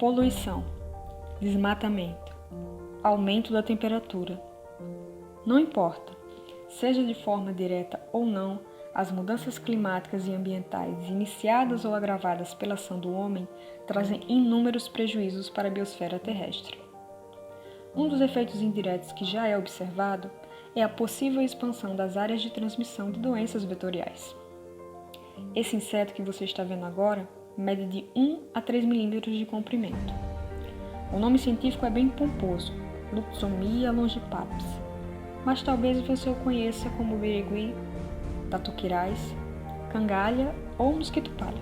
poluição, desmatamento, aumento da temperatura. Não importa, seja de forma direta ou não, as mudanças climáticas e ambientais, iniciadas ou agravadas pela ação do homem, trazem inúmeros prejuízos para a biosfera terrestre. Um dos efeitos indiretos que já é observado é a possível expansão das áreas de transmissão de doenças vetoriais. Esse inseto que você está vendo agora mede de 1 a 3 milímetros de comprimento. O nome científico é bem pomposo, Lutzomia longipapis, mas talvez você o conheça como birigui, tatuquirais, cangalha ou mosquito-palha.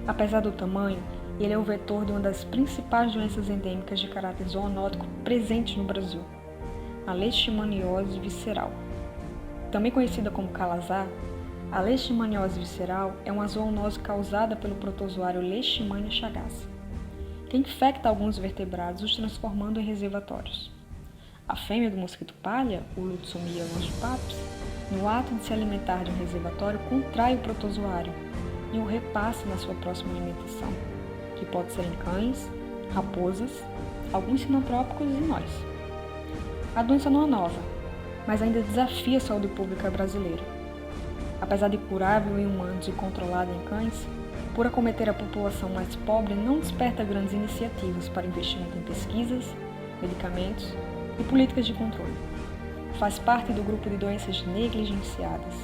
Apesar do tamanho, ele é o vetor de uma das principais doenças endêmicas de caráter zoonótico presentes no Brasil, a leishmaniose visceral. Também conhecida como calazar, a leishmaniose visceral é uma zoonose causada pelo protozoário Leishmania chagas, que infecta alguns vertebrados, os transformando em reservatórios. A fêmea do mosquito-palha, o Lutzomia longipapis, no ato de se alimentar de um reservatório, contrai o protozoário e o repassa na sua próxima alimentação, que pode ser em cães, raposas, alguns sinantrópicos e nós. A doença não é nova, mas ainda desafia a saúde pública brasileira. Apesar de curável em humanos e controlada em cães, por acometer a população mais pobre, não desperta grandes iniciativas para investimento em pesquisas, medicamentos e políticas de controle. Faz parte do grupo de doenças negligenciadas.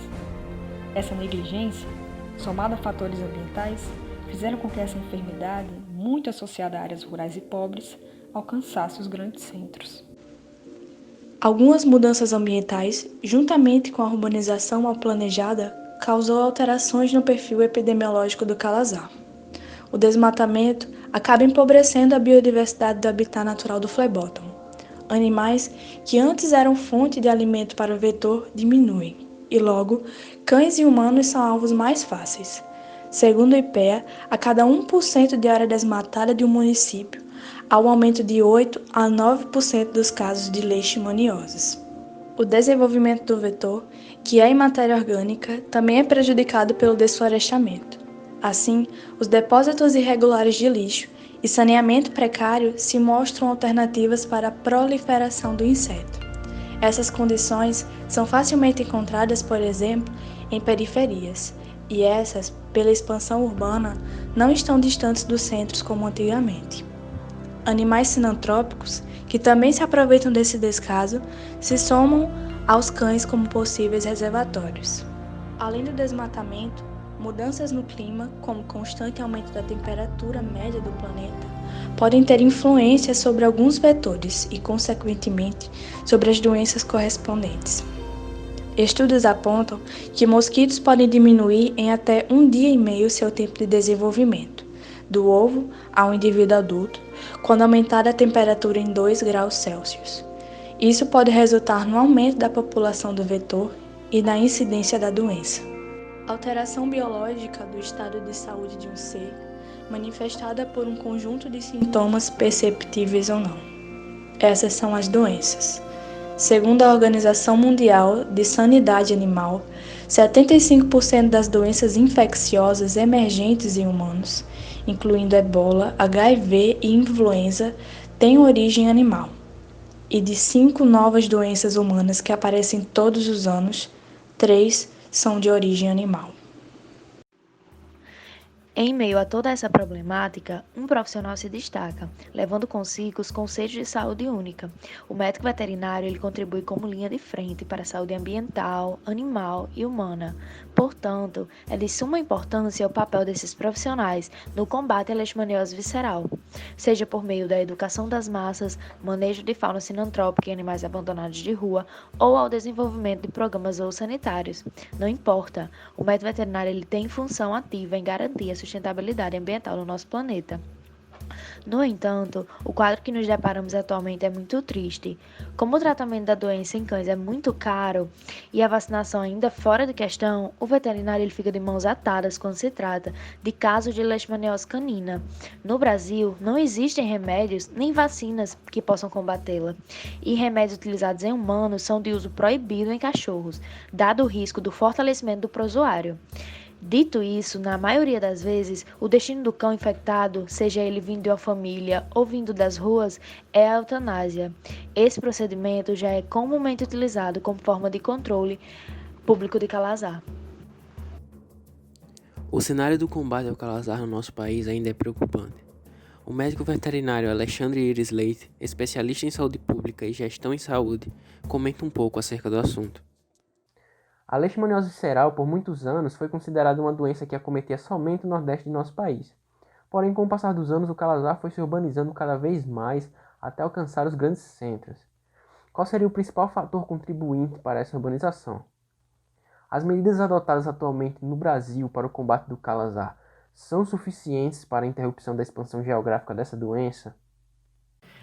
Essa negligência, somada a fatores ambientais, fizeram com que essa enfermidade, muito associada a áreas rurais e pobres, alcançasse os grandes centros. Algumas mudanças ambientais, juntamente com a urbanização mal planejada, causou alterações no perfil epidemiológico do calazar. O desmatamento acaba empobrecendo a biodiversidade do habitat natural do flebótomo. Animais que antes eram fonte de alimento para o vetor diminuem, e logo, cães e humanos são alvos mais fáceis. Segundo o IPEA, a cada 1% de área desmatada de um município, há um aumento de 8 a 9% dos casos de leishmanioses. O desenvolvimento do vetor, que é em matéria orgânica, também é prejudicado pelo desflorestamento. Assim, os depósitos irregulares de lixo e saneamento precário se mostram alternativas para a proliferação do inseto. Essas condições são facilmente encontradas, por exemplo, em periferias, e essas, pela expansão urbana, não estão distantes dos centros como antigamente. Animais sinantrópicos, que também se aproveitam desse descaso, se somam aos cães como possíveis reservatórios. Além do desmatamento, mudanças no clima, como o constante aumento da temperatura média do planeta, podem ter influência sobre alguns vetores e, consequentemente, sobre as doenças correspondentes. Estudos apontam que mosquitos podem diminuir em até 1 dia e meio seu tempo de desenvolvimento, do ovo ao indivíduo adulto, quando aumentar a temperatura em 2 graus Celsius. Isso pode resultar no aumento da população do vetor e na incidência da doença. Alteração biológica do estado de saúde de um ser, manifestada por um conjunto de sintomas perceptíveis ou não. Essas são as doenças. Segundo a Organização Mundial de Sanidade Animal, 75% das doenças infecciosas emergentes em humanos, incluindo ebola, HIV e influenza, têm origem animal. E de 5 novas doenças humanas que aparecem todos os anos, 3 são de origem animal. Em meio a toda essa problemática, um profissional se destaca, levando consigo os conceitos de saúde única. O médico veterinário ele contribui como linha de frente para a saúde ambiental, animal e humana. Portanto, é de suma importância o papel desses profissionais no combate à leishmaniose visceral, seja por meio da educação das massas, manejo de fauna sinantrópica e animais abandonados de rua, ou ao desenvolvimento de programas zoossanitários. Não importa, o médico veterinário ele tem função ativa em garantir a sustentabilidade ambiental no nosso planeta. No entanto, o quadro que nos deparamos atualmente é muito triste. Como o tratamento da doença em cães é muito caro e a vacinação ainda fora de questão, o veterinário ele fica de mãos atadas quando se trata de casos de leishmaniose canina. No Brasil, não existem remédios nem vacinas que possam combatê-la, e remédios utilizados em humanos são de uso proibido em cachorros, dado o risco do fortalecimento do protozoário. Dito isso, na maioria das vezes, o destino do cão infectado, seja ele vindo de uma família ou vindo das ruas, é a eutanásia. Esse procedimento já é comumente utilizado como forma de controle público de Kala-Azar. O cenário do combate ao Kala-Azar no nosso país ainda é preocupante. O médico veterinário Alexandre Iris Leite, especialista em saúde pública e gestão em saúde, comenta um pouco acerca do assunto. A leishmaniose visceral, por muitos anos, foi considerada uma doença que acometia somente o nordeste de nosso país. Porém, com o passar dos anos, o Kala-Azar foi se urbanizando cada vez mais até alcançar os grandes centros. Qual seria o principal fator contribuinte para essa urbanização? As medidas adotadas atualmente no Brasil para o combate do Kala-Azar são suficientes para a interrupção da expansão geográfica dessa doença?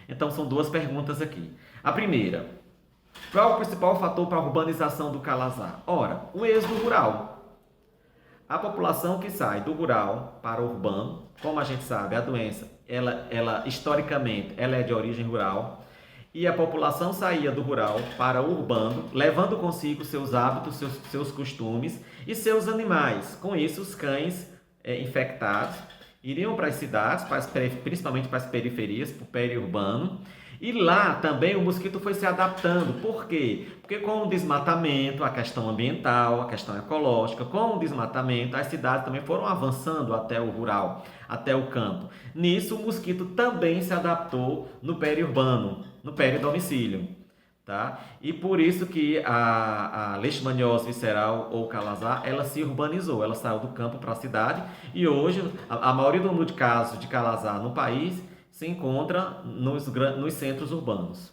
Então, são duas perguntas aqui. A primeira: qual é o principal fator para a urbanização do Kala-Azar? Ora, o êxodo rural. A população que sai do rural para o urbano, como a gente sabe, a doença, ela historicamente, ela é de origem rural, e a população saía do rural para o urbano, levando consigo seus hábitos, seus costumes e seus animais. Com isso, os cães infectados iriam para as cidades, principalmente para as periferias, para o periurbano, e lá também o mosquito foi se adaptando. Por quê? Porque com o desmatamento, a questão ambiental, a questão ecológica, com o desmatamento, as cidades também foram avançando até o rural, até o campo. Nisso, o mosquito também se adaptou no periurbano, no peridomicílio. Tá? E por isso que a leishmaniose visceral ou Kala-Azar, ela se urbanizou, ela saiu do campo para a cidade, e hoje a maioria do número de casos de Kala-Azar no país se encontra nos centros urbanos.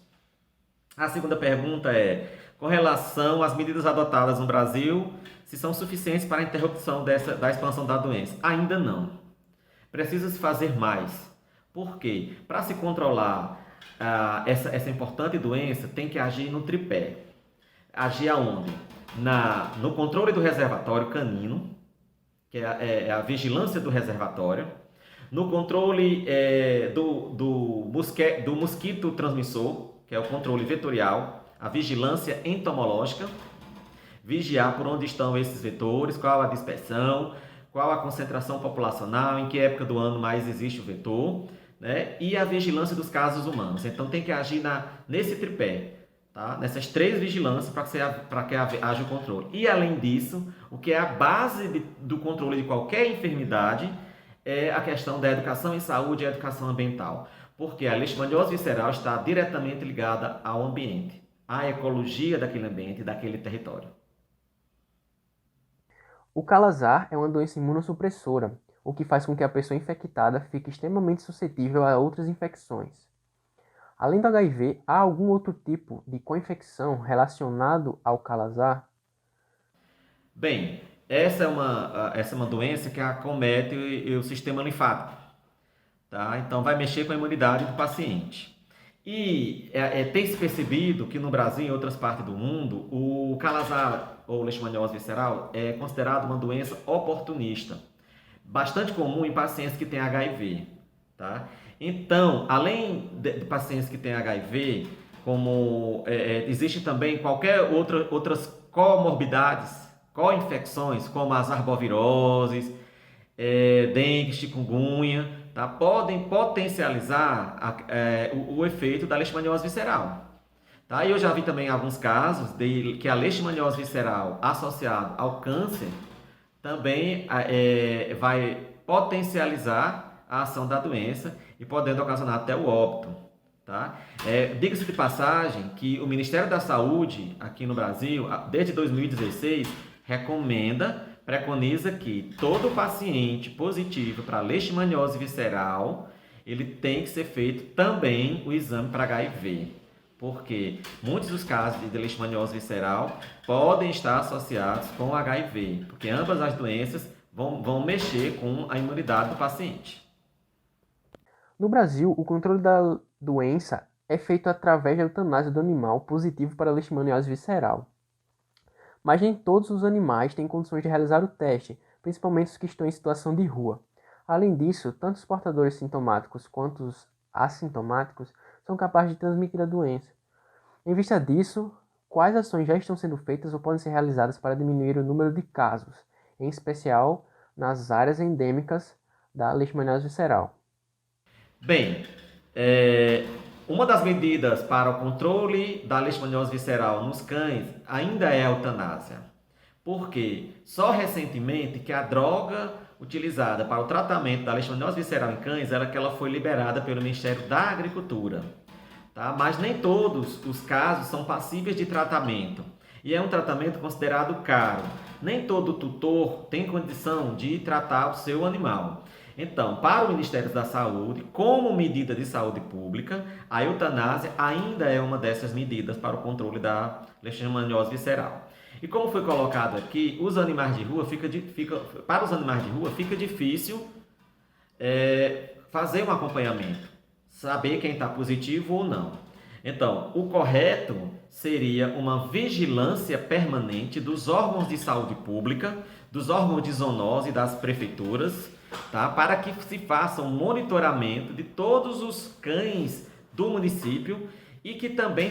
A segunda pergunta é, com relação às medidas adotadas no Brasil, se são suficientes para a interrupção da expansão da doença. Ainda não. Precisa-se fazer mais. Por quê? Para se controlar essa importante doença, tem que agir no tripé. Agir aonde? No controle do reservatório canino, que é a vigilância do reservatório, no controle do mosquito transmissor, que é o controle vetorial, a vigilância entomológica, vigiar por onde estão esses vetores, qual a dispersão, qual a concentração populacional, em que época do ano mais existe o vetor, né? E a vigilância dos casos humanos. Então tem que agir nesse tripé, tá? Nessas três vigilâncias para que haja o controle. E além disso, o que é a base do controle de qualquer enfermidade é a questão da educação em saúde e educação ambiental. Porque a leishmaniose visceral está diretamente ligada ao ambiente, à ecologia daquele ambiente e daquele território. O Kala-Azar é uma doença imunossupressora, o que faz com que a pessoa infectada fique extremamente suscetível a outras infecções. Além do HIV, há algum outro tipo de co-infecção relacionado ao Kala-Azar? Bem, essa é uma doença que acomete o sistema linfático, tá? Então vai mexer com a imunidade do paciente. E tem-se percebido que no Brasil e em outras partes do mundo, o Kala-Azar ou leishmaniose visceral é considerado uma doença oportunista, bastante comum em pacientes que têm HIV, tá? Então, além de pacientes que têm HIV, existe também outras comorbidades, co-infecções, como as arboviroses, dengue, chikungunya, tá? Podem potencializar o efeito da leishmaniose visceral. Tá? E eu já vi também alguns casos que a leishmaniose visceral associada ao câncer também vai potencializar a ação da doença e podendo ocasionar até o óbito. Tá? Diga-se de passagem que o Ministério da Saúde aqui no Brasil, desde 2016, preconiza que todo paciente positivo para leishmaniose visceral, ele tem que ser feito também o exame para HIV, porque muitos dos casos de leishmaniose visceral podem estar associados com HIV, porque ambas as doenças vão mexer com a imunidade do paciente. No Brasil, o controle da doença é feito através da eutanásia do animal positivo para a leishmaniose visceral. Mas nem todos os animais têm condições de realizar o teste, principalmente os que estão em situação de rua. Além disso, tanto os portadores sintomáticos quanto os assintomáticos são capazes de transmitir a doença. Em vista disso, quais ações já estão sendo feitas ou podem ser realizadas para diminuir o número de casos em especial nas áreas endêmicas da leishmaniose visceral. Bem, uma das medidas para o controle da leishmaniose visceral nos cães ainda é a eutanásia. Porque só recentemente que a droga utilizada para o tratamento da leishmaniose visceral em cães, ela foi liberada pelo Ministério da Agricultura. Tá? Mas nem todos os casos são passíveis de tratamento. E é um tratamento considerado caro. Nem todo tutor tem condição de tratar o seu animal. Então, para o Ministério da Saúde, como medida de saúde pública, a eutanásia ainda é uma dessas medidas para o controle da leishmaniose visceral. E como foi colocado aqui, os animais de rua para os animais de rua fica difícil fazer um acompanhamento, saber quem está positivo ou não. Então, o correto seria uma vigilância permanente dos órgãos de saúde pública, dos órgãos de zoonose e das prefeituras, tá? Para que se faça um monitoramento de todos os cães do município e que também,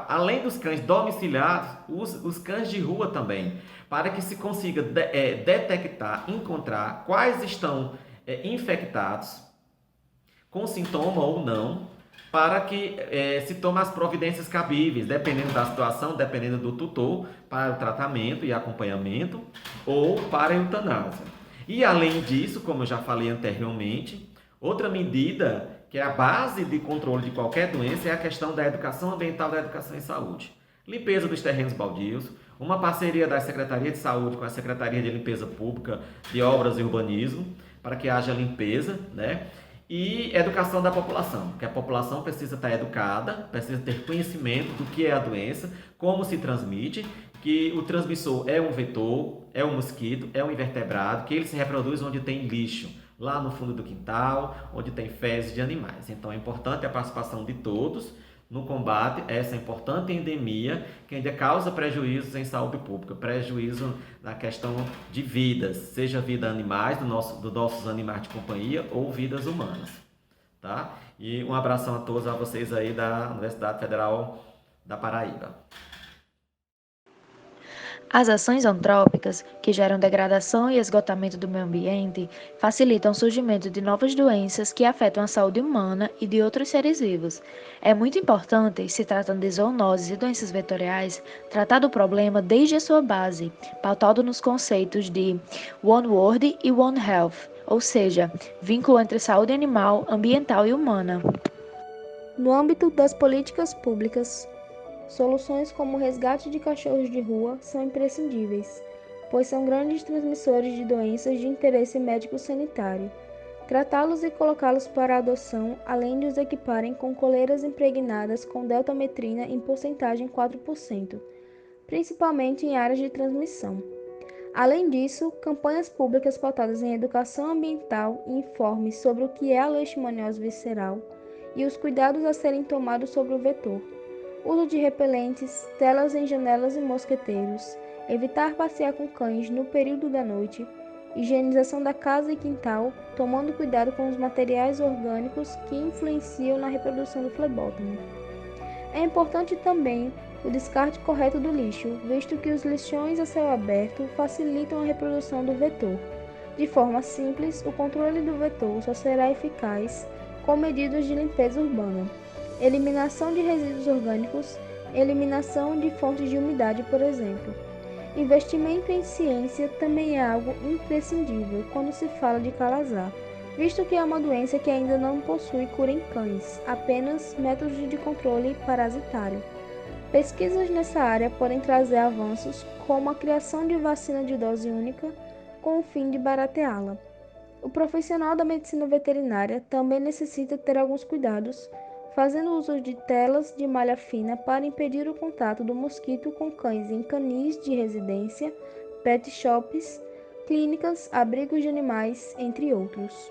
além dos cães domiciliares, os cães de rua também, para que se consiga detectar, encontrar quais estão infectados, com sintoma ou não, para que se tome as providências cabíveis, dependendo da situação, dependendo do tutor, para o tratamento e acompanhamento ou para a eutanásia. E além disso, como eu já falei anteriormente, outra medida que é a base de controle de qualquer doença é a questão da educação ambiental, da educação em saúde. Limpeza dos terrenos baldios, uma parceria da Secretaria de Saúde com a Secretaria de Limpeza Pública, de Obras e Urbanismo, para que haja limpeza, né? E educação da população, porque a população precisa estar educada, precisa ter conhecimento do que é a doença, como se transmite, que o transmissor é um vetor, é um mosquito, é um invertebrado, que ele se reproduz onde tem lixo, lá no fundo do quintal, onde tem fezes de animais. Então é importante a participação de todos no combate a essa importante endemia que ainda causa prejuízos em saúde pública, prejuízo na questão de vidas, seja vida animais, dos nossos animais de companhia ou vidas humanas. Tá? E um abração a todos, a vocês aí da Universidade Federal da Paraíba. As ações antrópicas, que geram degradação e esgotamento do meio ambiente, facilitam o surgimento de novas doenças que afetam a saúde humana e de outros seres vivos. É muito importante, se tratando de zoonoses e doenças vetoriais, tratar do problema desde a sua base, pautado nos conceitos de One World e One Health, ou seja, vínculo entre saúde animal, ambiental e humana. No âmbito das políticas públicas, soluções como o resgate de cachorros de rua são imprescindíveis, pois são grandes transmissores de doenças de interesse médico-sanitário. Tratá-los e colocá-los para adoção, além de os equiparem com coleiras impregnadas com deltametrina em porcentagem 4%, principalmente em áreas de transmissão. Além disso, campanhas públicas pautadas em educação ambiental e informes sobre o que é a leishmaniose visceral e os cuidados a serem tomados sobre o vetor. Uso de repelentes, telas em janelas e mosqueteiros, evitar passear com cães no período da noite, higienização da casa e quintal, tomando cuidado com os materiais orgânicos que influenciam na reprodução do flebótomo. É importante também o descarte correto do lixo, visto que os lixões a céu aberto facilitam a reprodução do vetor. De forma simples, o controle do vetor só será eficaz com medidas de limpeza urbana. Eliminação de resíduos orgânicos, eliminação de fontes de umidade, por exemplo. Investimento em ciência também é algo imprescindível quando se fala de calazar, visto que é uma doença que ainda não possui cura em cães, apenas métodos de controle parasitário. Pesquisas nessa área podem trazer avanços como a criação de vacina de dose única com o fim de barateá-la. O profissional da medicina veterinária também necessita ter alguns cuidados, fazendo uso de telas de malha fina para impedir o contato do mosquito com cães em canis de residência, pet shops, clínicas, abrigos de animais, entre outros.